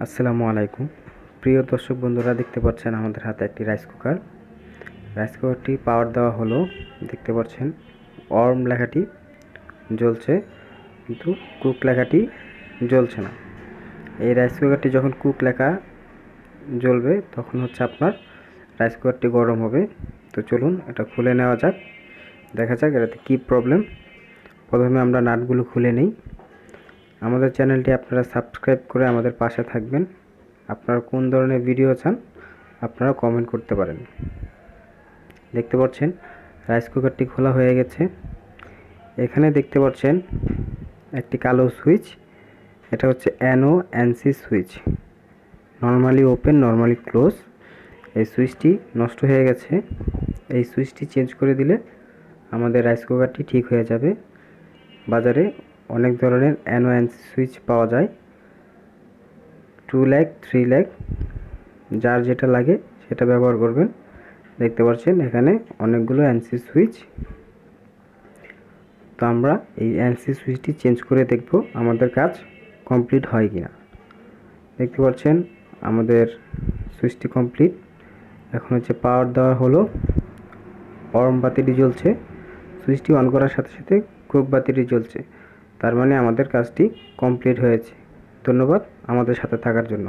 আসসালামু আলাইকুম। প্রিয় দর্শক বন্ধুরা, দেখতে পাচ্ছেন আমাদের হাতে একটি রাইস কুকার। রাইস কুকারটি পাওয়ার দেওয়া হলো। দেখতে পাচ্ছেন ওয়ার্ম লেখাটি জ্বলছে, কিন্তু কুক লেখাটি জ্বলছে না। এই রাইস কুকারটি যখন কুক লেখা জ্বলবে তখন হচ্ছে আপনার রাইস কুকারটি গরম হবে। তো চলুন এটা খুলে নেওয়া যাক, দেখা যাক এটাতে কী প্রবলেম। প্রথমে আমরা নাটগুলো খুলে নিই। আমাদের চ্যানেলটি আপনারা সাবস্ক্রাইব করে আমাদের পাশে থাকবেন। আপনারা কোন ধরনের ভিডিও চান আপনারা কমেন্ট করতে পারেন। দেখতে পাচ্ছেন রাইস কুকারটি খোলা হয়ে গেছে। এখানে দেখতে পাচ্ছেন একটি কালো সুইচ, এটা হচ্ছে NO/NC switch, normally open normally close. এই সুইচটি নষ্ট হয়ে গেছে। এই সুইচটি চেঞ্জ করে দিলে আমাদের রাইস কুকারটি ঠিক হয়ে যাবে। বাজারে অনেক ধরনের NO/NC সুইচ পাওয়া যায়, 2 লাখ 3 লাখ, যার যেটা লাগে সেটা ব্যবহার করবেন। দেখতে পাচ্ছেন এখানে অনেকগুলো এনসি সুইচ। তো আমরা এই এনসি সুইচটি চেঞ্জ করে দেখব আমাদের কাজ কমপ্লিট হয় কিনা। দেখতে পাচ্ছেন আমাদের সুইচটি কমপ্লিট। এখন হচ্ছে পাওয়ার দেওয়া হলো, ওয়ার্ম বাতিটি জ্বলছে। সুইচটি অন করার সাথে সাথে কুক বাতিটি জ্বলছে, তার মানে আমাদের কাজটি কমপ্লিট হয়েছে। ধন্যবাদ আমাদের সাথে থাকার জন্য।